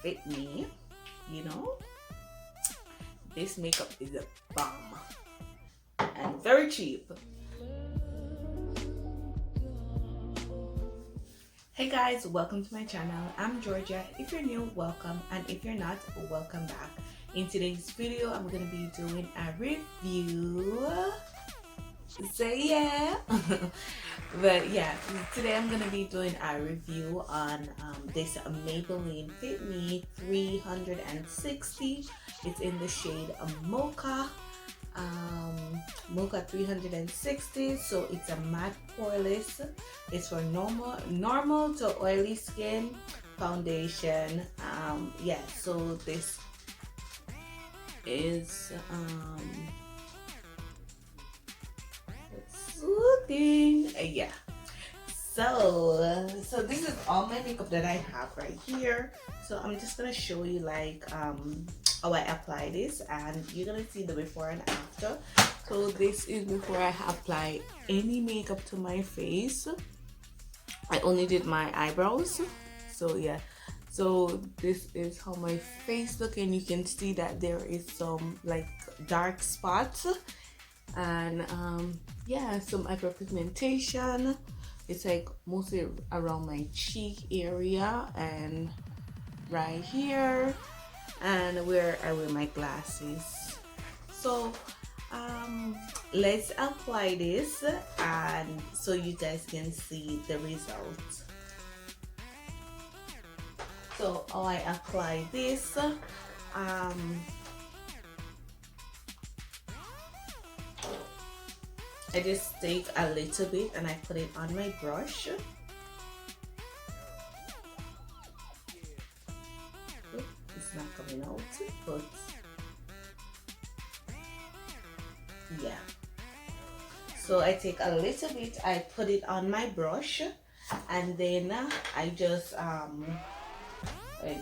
fit me, you know. This makeup is a bomb and very cheap. Hey guys, welcome to my channel. I'm Georgia. If you're new, welcome, and if you're not, welcome back. In today's video, I'm gonna be doing a review. Say yeah. But yeah, today I'm gonna be doing a review on this Maybelline Fit Me 360. It's in the shade Mocha. Mocha 360. So it's a matte poreless. It's for normal to oily skin foundation. Yeah, so this is soothing. Yeah, so this is all my makeup that I have right here. So I'm just gonna show you like how I apply this, and you're gonna see the before and after. So this is before I apply any makeup to my face. I only did my eyebrows. So yeah, so this is how my face look, and you can see that there is some like dark spots, and yeah, some hyperpigmentation. It's like mostly around my cheek area and right here, and where I wear my glasses. So let's apply this, and so you guys can see the results. So how I apply this, I just take a little bit and I put it on my brush. It's not coming out, but yeah. So I take a little bit, I put it on my brush, and then I just I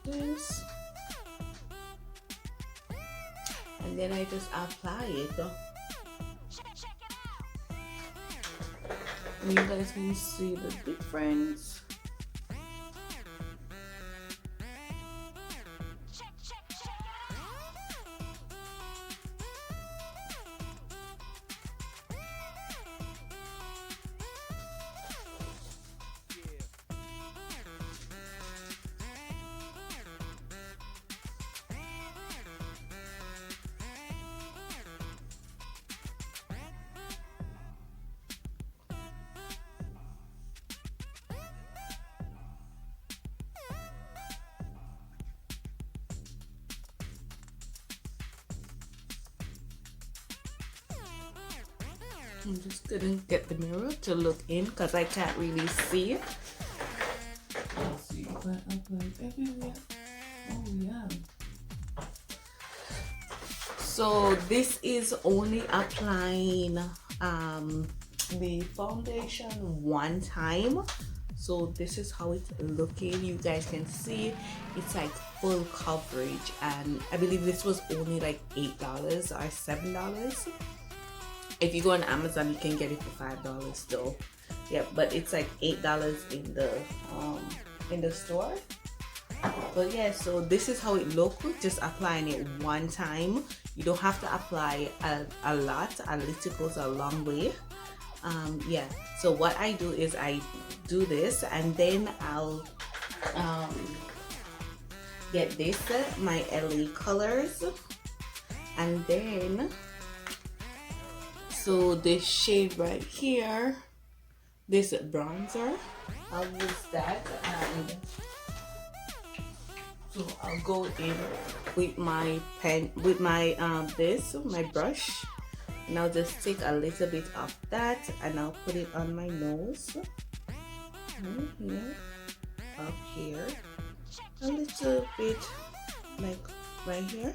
do this, and then I just apply it. And you guys can see the difference. I'm just gonna get the mirror to look in because I can't really see it. Let's see if I apply it everywhere. Oh yeah. So this is only applying the foundation one time. So this is how it's looking. You guys can see it's like full coverage, and I believe this was only like $8 or $7. If you go on Amazon, you can get it for $5 still. Yeah, but it's like $8 in the store. But yeah, so this is how it looks. Just applying it one time. You don't have to apply a lot. A little goes a long way. Yeah. So what I do is I do this, and then I'll get this, my LA colors, and then. So this shade right here, this bronzer, I'll use that, and so I'll go in with my pen, with my my brush, and I'll just take a little bit of that, and I'll put it on my nose, right here, up here, a little bit, like right here,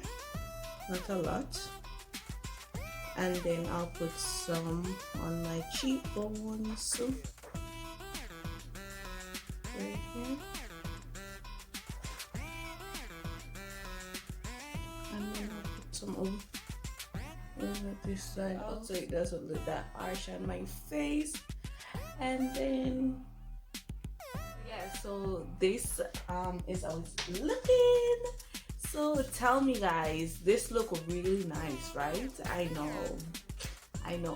not a lot. And then I'll put some on my cheekbones right here, and then I'll put some over this side so it doesn't look that harsh on my face. And then yeah, So this is how it's looking. So tell me guys, this look really nice, right? I know,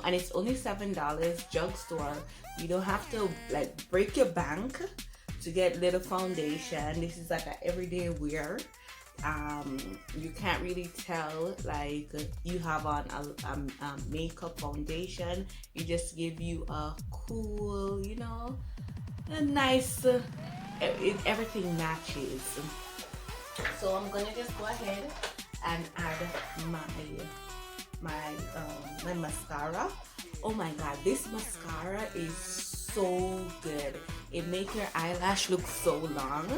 and it's only $7 drugstore. You don't have to like break your bank to get little foundation. This is like an everyday wear. You can't really tell like you have on a makeup foundation. It just give you a cool, you know, a nice everything matches. So I'm gonna just go ahead and add my mascara. Oh my god, this mascara is so good. It makes your eyelash look so long.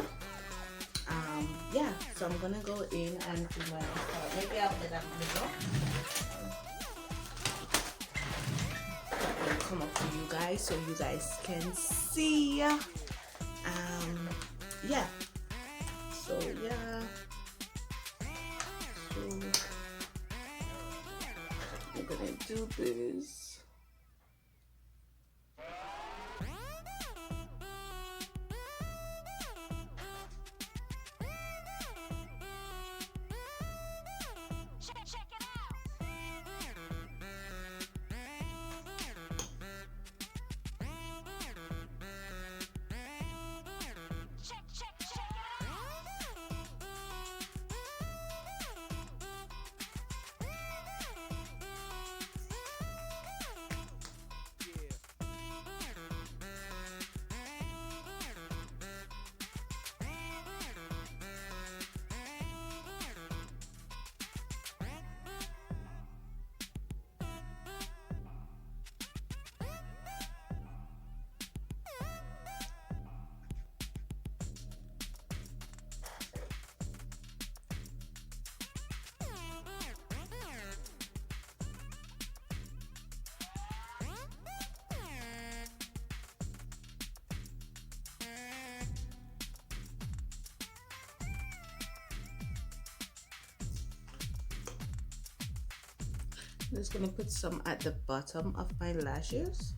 Yeah, so I'm gonna go in and do my mascara. Maybe I'll let that middle. I'll come up to you guys so you guys can see. Yeah. So yeah. So we're gonna do this. I'm just gonna put some at the bottom of my lashes.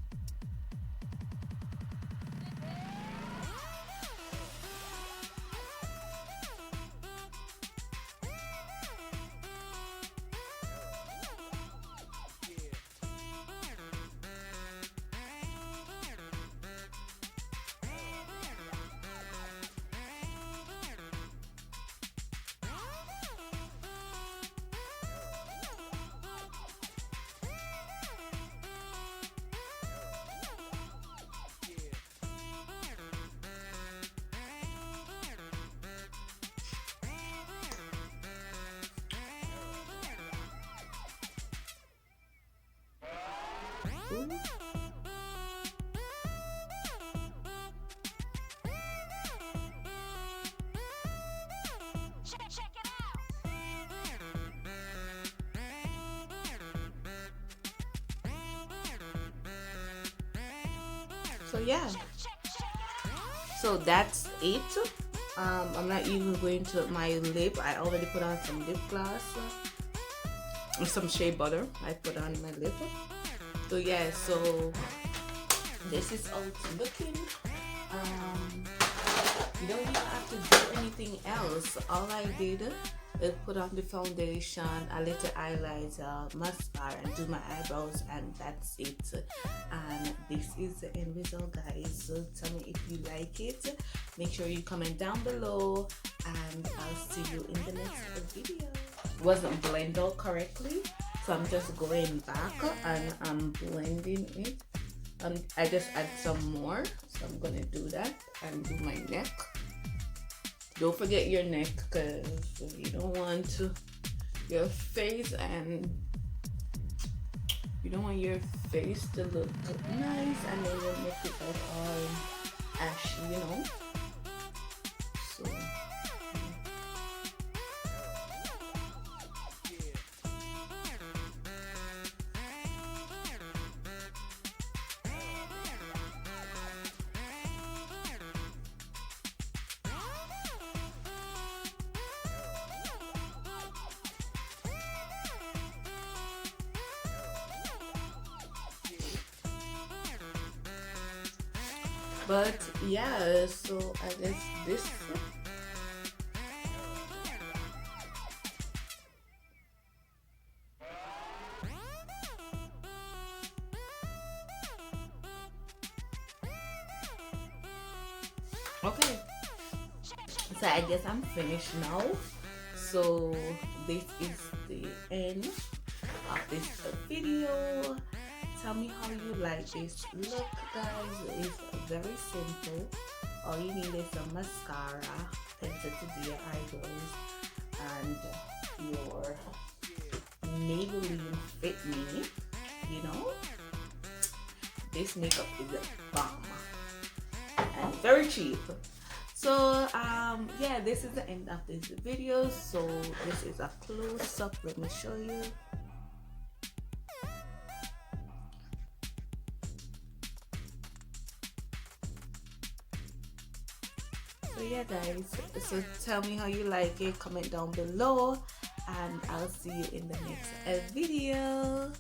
Ooh. So yeah, so that's it. I'm not even going to my lip. I already put on some lip gloss, some shea butter I put on my lip. So yeah, so this is how it's looking. You don't even have to do anything else. All I did is put on the foundation, a little highlighter, mascara, and do my eyebrows, and that's it. And this is the end result, guys. So tell me if you like it. Make sure you comment down below, and I'll see you in the next video. Wasn't blended out correctly, so I'm just going back and I'm blending it. I just add some more, so I'm gonna do that and do my neck. Don't forget your neck, because you don't want your face to look nice and then you make it like all ashy, you know. So But yeah, so I guess this. Okay, so I guess I'm finished now. So this is the end of this video. Tell me how you like this look, guys. It's very simple. All you need is some mascara, pencil to do your eyebrows, and your Maybelline Fit Me. You know, this makeup is a bomb and very cheap. So yeah, this is the end of this video. So this is a close-up. Let me show you. So yeah, guys, so tell me how you like it, comment down below, and I'll see you in the next video.